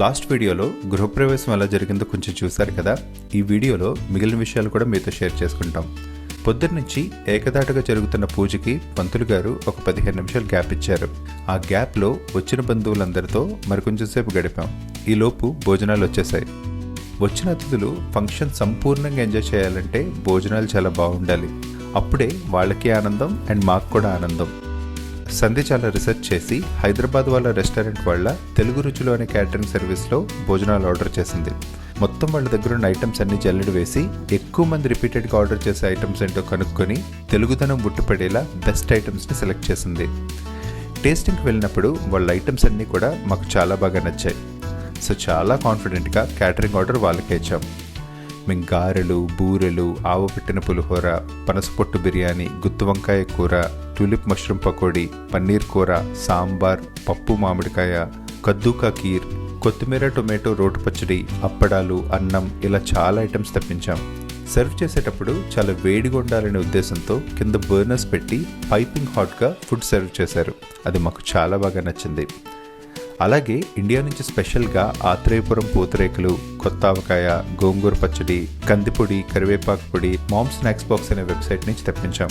Last వీడియోలో గృహప్రవేశం ఎలా జరిగిందో కొంచెం చూశారు కదా. ఈ వీడియోలో మిగిలిన విషయాలు కూడా మీతో షేర్ చేసుకుంటాం. పొద్దున్నుంచి ఏకదాటుగా జరుగుతున్న పూజకి పంతులు గారు ఒక 15 నిమిషాలు గ్యాప్ ఇచ్చారు. ఆ గ్యాప్లో వచ్చిన బంధువులందరితో మరికొంచెం సేపు గడిపాం. ఈలోపు భోజనాలు వచ్చేసాయి. వచ్చిన అతిథులు ఫంక్షన్ సంపూర్ణంగా ఎంజాయ్ చేయాలంటే భోజనాలు చాలా బాగుండాలి. అప్పుడే వాళ్ళకి ఆనందం అండ్ మాకు కూడా ఆనందం. సంధ్య చాలా రీసెర్చ్ చేసి హైదరాబాద్ వాళ్ళ రెస్టారెంట్ వాళ్ళ తెలుగు రుచులు అనే క్యాటరింగ్ సర్వీస్లో భోజనాలు ఆర్డర్ చేసింది. మొత్తం వాళ్ళ దగ్గర ఉన్న ఐటమ్స్ అన్ని జల్లెడ వేసి ఎక్కువ మంది రిపీటెడ్గా ఆర్డర్ చేసే ఐటమ్స్ ఏంటో కనుక్కొని తెలుగుదనం ఉట్టిపడేలా బెస్ట్ ఐటమ్స్ని సెలెక్ట్ చేసింది. టేస్టింగ్కి వెళ్ళినప్పుడు వాళ్ళ ఐటమ్స్ అన్నీ కూడా మాకు చాలా బాగా నచ్చాయి. సో చాలా కాన్ఫిడెంట్గా క్యాటరింగ్ ఆర్డర్ వాళ్ళకే ఇచ్చాం. మేము గారెలు, బూరెలు, ఆవపెట్టిన పులిహోర, పనసపొట్టు బిర్యానీ, గుత్తి వంకాయ కూర, టులిప్ మష్రూమ్ పకోడీ, పన్నీర్ కూర, సాంబార్, పప్పు మామిడికాయ, కద్దూకా కీర్, కొత్తిమీర టొమాటో రోటి పచ్చడి, అప్పడాలు, అన్నం ఇలా చాలా ఐటమ్స్ తెప్పించాం. సర్వ్ చేసేటప్పుడు చాలా వేడిగా ఉండాలనే ఉద్దేశంతో కింద బర్నర్స్ పెట్టి పైపింగ్ హాట్గా ఫుడ్ సర్వ్ చేశారు. అది మాకు చాలా బాగా నచ్చింది. అలాగే ఇండియా నుంచి స్పెషల్గా ఆత్రేయపురం పూతరేకులు, కొత్త ఆవకాయ, గోంగూర పచ్చడి, కందిపొడి, కరివేపాకు పొడి మామ్ స్నాక్స్ బాక్స్ అనే వెబ్సైట్ నుంచి తెప్పించాం.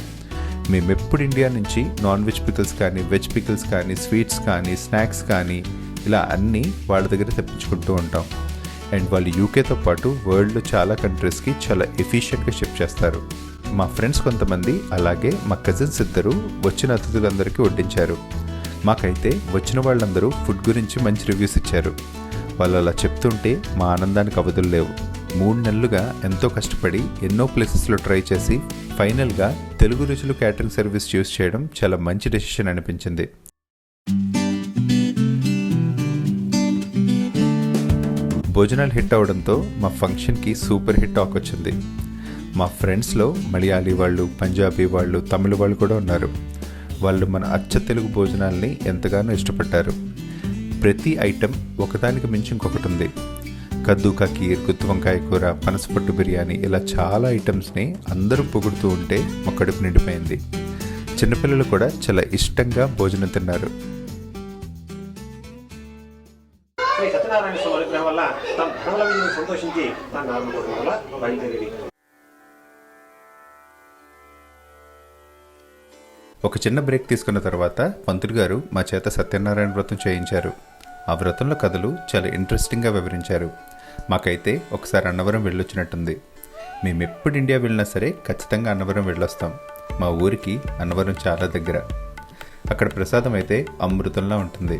మేము ఎప్పుడు ఇండియా నుంచి నాన్ వెజ్ పికిల్స్ కానీ, వెజ్ పికిల్స్ కానీ, స్వీట్స్ కానీ, స్నాక్స్ కానీ ఇలా అన్నీ వాళ్ళ దగ్గర తెప్పించుకుంటూ ఉంటాం. అండ్ వాళ్ళు యూకేతో పాటు వరల్డ్లో చాలా కంట్రీస్కి చాలా ఎఫిషియెంట్గా షిప్ చేస్తారు. మా ఫ్రెండ్స్ కొంతమంది అలాగే మా కజిన్స్ ఇద్దరు వచ్చిన అతిథులందరికీ వడ్డించారు. మాకైతే వచ్చిన వాళ్ళందరూ ఫుడ్ గురించి మంచి రివ్యూస్ ఇచ్చారు. వాళ్ళు అలా చెప్తుంటే మా ఆనందానికి అవధులు లేవు. 3 నెలలుగా ఎంతో కష్టపడి ఎన్నో ప్లేసెస్లో ట్రై చేసి ఫైనల్గా తెలుగు రుచులు క్యాటరింగ్ సర్వీస్ చూస్ చేయడం చాలా మంచి డెసిషన్ అనిపించింది. భోజనాలు హిట్ అవడంతో మా ఫంక్షన్కి సూపర్ హిట్ టాక్ వచ్చింది. మా ఫ్రెండ్స్లో మలయాళీ వాళ్ళు, పంజాబీ వాళ్ళు, తమిళ వాళ్ళు కూడా ఉన్నారు. వాళ్ళు మన అచ్చ తెలుగు భోజనాల్ని ఎంతగానో ఇష్టపడ్డారు. ప్రతి ఐటెం ఒకదానికి మించి ఇంకొకటి ఉంది. కద్దూకా కీర్, గుత్తి వంకాయ కూర, పనసపొట్టు బిర్యానీ ఇలా చాలా ఐటమ్స్ని అందరూ పొగుడుతూ ఉంటే మా కడుపు నిండిపోయింది. చిన్నపిల్లలు కూడా చాలా ఇష్టంగా భోజనం తిన్నారు. ఒక చిన్న బ్రేక్ తీసుకున్న తర్వాత పంతులు గారు మా చేత సత్యనారాయణ వ్రతం చేయించారు. ఆ వ్రతంలో కథలు చాలా ఇంట్రెస్టింగ్గా వివరించారు. మాకైతే ఒకసారి అన్నవరం వెళ్ళొచ్చినట్టుంది. మేము ఎప్పుడు ఇండియా వెళ్ళినా సరే ఖచ్చితంగా అన్నవరం వెళ్ళొస్తాం. మా ఊరికి అన్నవరం చాలా దగ్గర. అక్కడ ప్రసాదం అయితే అమృతంలా ఉంటుంది.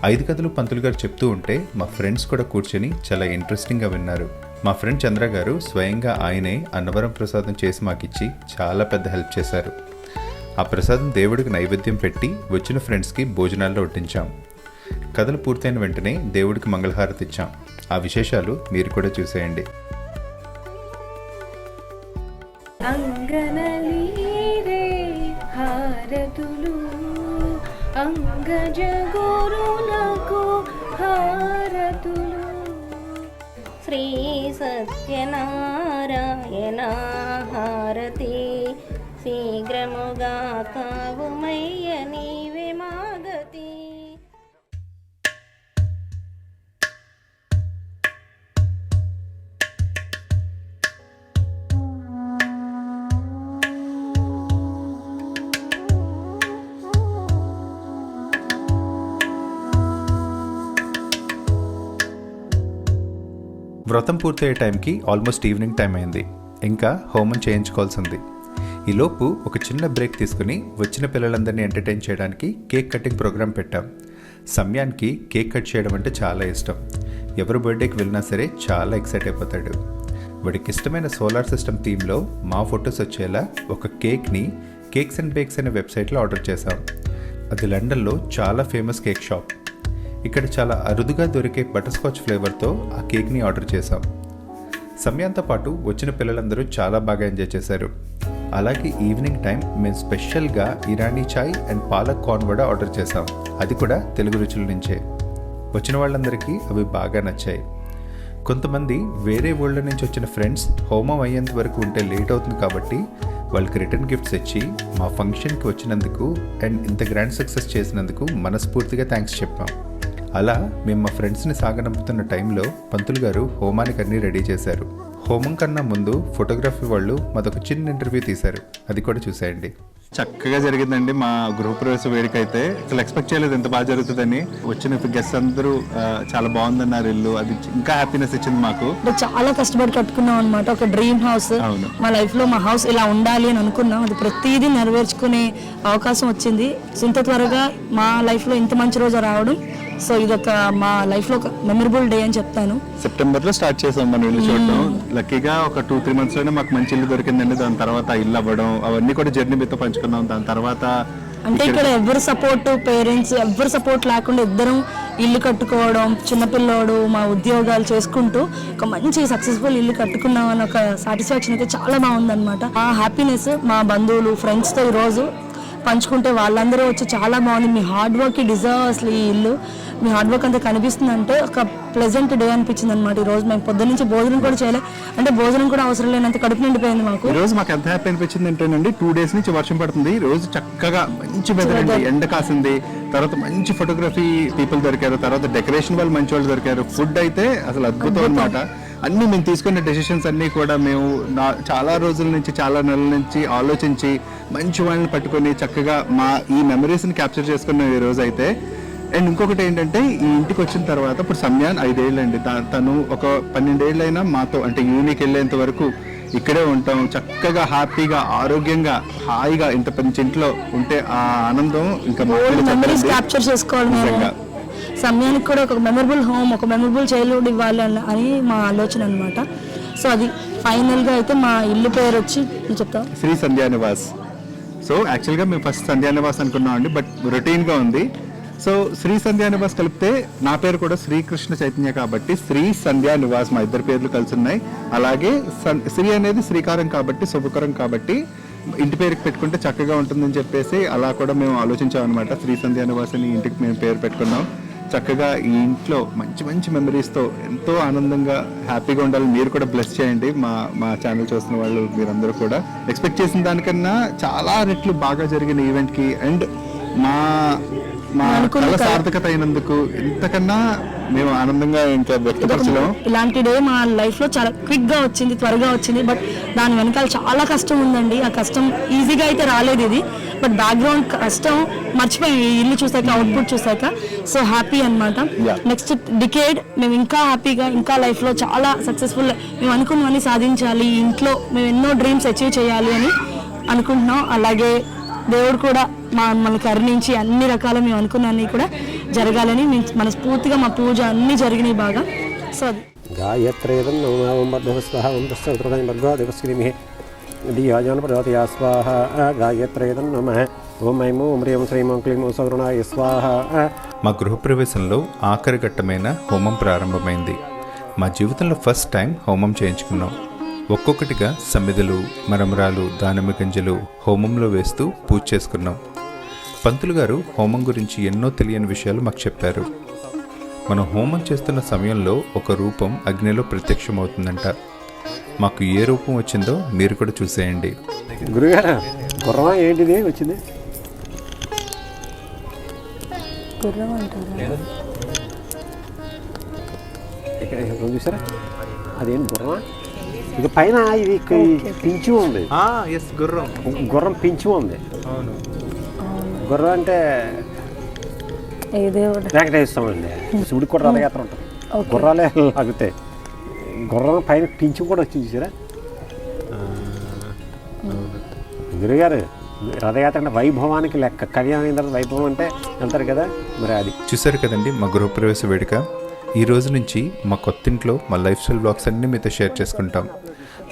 5 కథలు పంతులు గారు చెప్తూ ఉంటే మా ఫ్రెండ్స్ కూడా కూర్చొని చాలా ఇంట్రెస్టింగ్గా విన్నారు. మా ఫ్రెండ్ చంద్ర గారు స్వయంగా ఆయనే అన్నవరం ప్రసాదం చేసి మాకిచ్చి చాలా పెద్ద హెల్ప్ చేశారు. ఆ ప్రసాదం దేవుడికి నైవేద్యం పెట్టి వచ్చిన ఫ్రెండ్స్కి భోజనాల్లో వడ్డించాం. కథలు పూర్తయిన వెంటనే దేవుడికి మంగళహారతి ఇచ్చాం. ఆ విశేషాలు మీరు కూడా చూసేయండి. శ్రీ సత్యనారాయణ హారతి శీఘ్రముగా కావుమయ్య నీవే మాగతి. వ్రతం పూర్తయ్యే టైంకి ఆల్మోస్ట్ ఈవినింగ్ టైం అయింది. ఇంకా హోమం చేయించుకోవాల్సింది. ఈలోపు ఒక చిన్న బ్రేక్ తీసుకుని వచ్చిన పిల్లలందరినీ ఎంటర్టైన్ చేయడానికి కేక్ కటింగ్ ప్రోగ్రాం పెట్టాం. సమయానికి కేక్ కట్ చేయడం అంటే చాలా ఇష్టం. ఎవరు బర్త్డేకి వెళ్ళినా సరే చాలా ఎక్సైట్ అయిపోతాడు. వాడికి ఇష్టమైన సోలార్ సిస్టమ్ థీమ్లో మా ఫొటోస్ వచ్చేలా ఒక కేక్ని కేక్స్ అండ్ బేక్స్ అనే వెబ్సైట్లో ఆర్డర్ చేశాం. అది లండన్లో చాలా ఫేమస్ కేక్ షాప్. ఇక్కడ చాలా అరుదుగా దొరికే బటర్స్కాచ్ ఫ్లేవర్తో ఆ కేక్ని ఆర్డర్ చేశాం. సమయంతో పాటు వచ్చిన పిల్లలందరూ చాలా బాగా ఎంజాయ్ చేశారు. అలాగే ఈవినింగ్ టైం మేము స్పెషల్గా ఇరానీ చాయ్ అండ్ పాలక్ కార్న్ వడ ఆర్డర్ చేశాం. అది కూడా తెలుగు రుచుల నుంచే. వచ్చిన వాళ్ళందరికీ అవి బాగా నచ్చాయి. కొంతమంది వేరే ఊళ్ళ నుంచి వచ్చిన ఫ్రెండ్స్ హోమం అయ్యేంత వరకు ఉంటే లేట్ అవుతుంది కాబట్టి వాళ్ళకి రిటర్న్ గిఫ్ట్స్ ఇచ్చి మా ఫంక్షన్కి వచ్చినందుకు అండ్ ఇంత గ్రాండ్ సక్సెస్ చేసినందుకు మనస్ఫూర్తిగా థ్యాంక్స్ చెప్పాం. అలా మేము మా ఫ్రెండ్స్ని సాగనంపుతున్న టైంలో పంతులు గారు హోమానికి అన్నీ రెడీ చేశారు. హోమం కన్నా ముందు ఫోటోగ్రఫీ వాళ్ళు మాదొక చిన్న ఇంటర్వ్యూ తీశారు, అది కూడా చూసేయండి. చక్కగా జరిగిందండి మా గృహప్రవేశ వేడుక అయితే. అసలు ఎక్స్పెక్ట్ చేయలేదు ఎంత బాగా జరుగుతుందని. వచ్చిన గెస్ట్ అందరూ చాలా బాగుందన్నారు ఇల్లు, అది ఇంకా హ్యాపీనెస్ ఇచ్చింది మాకు. చాలా కష్టపడి కట్టుకున్నాం అనమాట, ఒక డ్రీమ్ హౌస్. మా లైఫ్ లో మా హౌస్ ఇలా ఉండాలి అని అనుకున్నాం, అది ప్రతిదీ నెరవేర్చుకునే అవకాశం వచ్చింది. ఇంత త్వరగా మా లైఫ్ లో ఇంత మంచి రోజు రావడం, సో ఇదొక మా లైఫ్ లో ఒక మెమరబుల్ డే అని చెప్తాను. సెప్టెంబర్ లో స్టార్ట్ చేసాం మనం ఇల్లు చూడడం. లక్కీగా ఒక 2-3 months లోనే మాకు మంచి ఇల్లు దొరికిందండి. దాని తర్వాత ఇల్లు అవ్వడం అవన్నీ కూడా జర్నీ మీతో పంచుకున్నాం. దాని తర్వాత అంటే ఇక్కడ ఎవరు సపోర్ట్, పేరెంట్స్ ఎవరు సపోర్ట్ లేకుండా ఇద్దరం ఇల్లు కట్టుకోవడం, చిన్నపిల్లోడు మా ఉద్యోగాలు చేసుకుంటూ ఒక మంచి సక్సెస్ఫుల్ ఇల్లు కట్టుకున్నాం అని ఒక సాటిస్ఫాక్షన్ అయితే చాలా బాగుందన్నమాట. ఆ హ్యాపీనెస్ మా బంధువులు, ఫ్రెండ్స్తో ఈరోజు పంచుకుంటే వాళ్ళందరూ వచ్చి చాలా బాగుంది, మీ హార్డ్ వర్క్కి డిజర్వ్ అసలు ఈ ఇల్లు, మీ హార్డ్ వర్క్ అంతా కనిపిస్తుంది అంటే ఒక ప్లెజెంట్ డే అనిపించింది అనమాట. ఈ రోజు మేము పొద్దున్న నుంచి భోజనం కూడా చేయలేదు, అంటే భోజనం కూడా అవసరం లేనంత కడుపు నిండిపోయింది మాకు. ఈ రోజు మాకు ఎంత హ్యాపీ అనిపించింది అంటేనండి, 2 days నుంచి వర్షం పడుతుంది, రోజు చక్కగా మంచి వెదర్ అండి, ఎండ కాసింది. తర్వాత మంచి ఫోటోగ్రఫీ పీపుల్ దొరికారు, తర్వాత డెకరేషన్ వాళ్ళు మంచి వాళ్ళు దొరికారు. ఫుడ్ అయితే అసలు అద్భుతం అనమాట. అన్ని మేము తీసుకున్న డెసిషన్స్ అన్నీ కూడా మేము చాలా రోజుల నుంచి, చాలా నెలల నుంచి ఆలోచించి మంచి వాళ్ళని పట్టుకొని చక్కగా మా ఈ మెమరీస్ని క్యాప్చర్ చేసుకున్నాం ఈ రోజు అయితే. అండ్ ఇంకొకటి ఏంటంటే, ఈ ఇంటికి వచ్చిన తర్వాత ఇప్పుడు సమ్యాన్ 5 ఏళ్ళు అండి, తను ఒక 12 ఏళ్ళైనా మాతో అంటే యూనికి వెళ్ళేంత వరకు ఇక్కడే ఉంటాం. చక్కగా హ్యాపీగా ఆరోగ్యంగా హాయిగా ఇంత పెద్ద ఇంట్లో ఉంటే ఆ ఆనందం ఇంకా మెమరీస్ క్యాప్చర్ చేసుకోవాలి. సమయానికి కూడా ఒక మెమరబుల్ హోమ్, ఒక మెమరబుల్ చైల్డ్హుడ్ ఇవ్వాలి అని మా ఆలోచన అనమాట. సో అది ఫైనల్గా అయితే మా ఇల్లు పేరు వచ్చి చెప్తాం, శ్రీ సంధ్యా నివాస్. సో యాక్చువల్గా మేము ఫస్ట్ సంధ్యా నివాస్ అనుకున్నాం అండి, బట్ రొటీన్గా ఉంది. సో శ్రీ సంధ్యా నివాస్ కలిపితే నా పేరు కూడా శ్రీకృష్ణ చైతన్య కాబట్టి శ్రీ సంధ్యా నివాస్, మా ఇద్దరు పేర్లు కలిసి ఉన్నాయి. అలాగే శ్రీ అనేది శ్రీకారం కాబట్టి, శుభకరం కాబట్టి ఇంటి పేరుకి పెట్టుకుంటే చక్కగా ఉంటుందని చెప్పేసి అలా కూడా మేము ఆలోచించాం అనమాట. శ్రీ సంధ్యా నివాస్ అని ఇంటికి మేము పేరు పెట్టుకున్నాం. చక్కగా ఈ ఇంట్లో మంచి మంచి మెమరీస్తో ఎంతో ఆనందంగా హ్యాపీగా ఉండాలి. మీరు కూడా బ్లెస్ చేయండి, మా ఛానల్ చూస్తున్న వాళ్ళు మీరందరూ కూడా. ఎక్స్పెక్ట్ చేసిన దానికన్నా చాలా రెట్లు బాగా జరిగిన ఈవెంట్కి అండ్ మా కళ సార్థకత అయినందుకు ఇంతకన్నా మేము ఆనందంగా ఇంకా వ్యక్తపరచలేము. ఇలాంటి డే మా లైఫ్ లో చాలా క్విక్ గా వచ్చింది, త్వరగా వచ్చింది. బట్ దాని వెనకాల చాలా కష్టం ఉందండి. ఆ కష్టం ఈజీగా అయితే రాలేదు ఇది, బట్ బ్యాక్గ్రౌండ్ కష్టం మర్చిపోయి ఇల్లు చూసాక, అవుట్పుట్ చూసాక. సో హ్యాపీ అనమాట. నెక్స్ట్ డికేడ్ మేము ఇంకా హ్యాపీగా, ఇంకా లైఫ్ లో చాలా సక్సెస్ఫుల్, మేము అనుకున్నవన్నీ సాధించాలి, ఇంట్లో మేము ఎన్నో డ్రీమ్స్ అచీవ్ చేయాలి అని అనుకుంటున్నాం. అలాగే దేవుడు కూడా మనల్ని కరుణించి అన్ని రకాల మేము అనుకున్నవన్నీ కూడా జరగాలని మనస్ఫూర్తిగా మా పూజ అన్నీ జరిగినాయి బాగా. సో అది గాయత్రేదం నమః బర్ధస్వహ ఓం తస్సత్రదం భర్గోదేవస్క్రీమి దియాజాన ప్రదాతయా స్వాహ గాయత్రేదం నమః ఓం ఐం ఓం హ్రీం శ్రీం ఓం క్లీం ఓం సౌరణాయ స్వాహ. మా గృహప్రవేశంలో ఆఖరి ఘట్టమైన హోమం ప్రారంభమైంది. మా జీవితంలో ఫస్ట్ టైం హోమం చేయించుకున్నాం. ఒక్కొక్కటిగా సమ్మిదలు, మరమరాలు, దానిమ్మ గింజలు హోమంలో వేస్తూ పూజ చేసుకున్నాం. పంతులు గారు హోమం గురించి ఎన్నో తెలియని విషయాలు మాకు చెప్పారు. మనం హోమం చేస్తున్న సమయంలో ఒక రూపం అగ్నిలో ప్రత్యక్షమవుతుందంట. మాకు ఏ రూపం వచ్చిందో మీరు కూడా చూసేయండి. గురుగారు గుర్రం ఏంటిది వచ్చింది? గుర్రం అంటారా? చూసారా అదేంటి గుర్రమా? ఇది పైన ఇది పించి ఉంది. గుర్రం పించి ఉంది. గుర్రం అంటే వెంకటేశ్వర స్వామి అండి. శివుడికి కూడా రథయాత్ర ఉంటుంది, గుర్రాలే లాగుతాయి. గుర్రం పైన పించి కూడా వచ్చి చూసారా? గురుగారు రథయాత్ర అంటే వైభవానికి లెక్క. కళ్యాణం అయిన తర్వాత వైభవం అంటే వెళ్తారు కదా, మరి అది చూసారు కదండి మా గృహప్రవేశ వేడుక. ఈ రోజు నుంచి మా కొత్తింట్లో మా లైఫ్ స్టైల్ బ్లాగ్స్ అన్నీ మీతో షేర్ చేసుకుంటాం.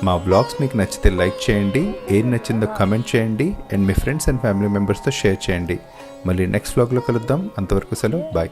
మా బ్లాగ్స్ మీకు నచ్చితే లైక్ చేయండి, ఏం నచ్చిందో కమెంట్ చేయండి, and me friends and family మెంబర్స్తో షేర్ చేయండి. మళ్ళీ నెక్స్ట్ బ్లాగ్లో కలుద్దాం. అంతవరకు సెలవు, బాయ్.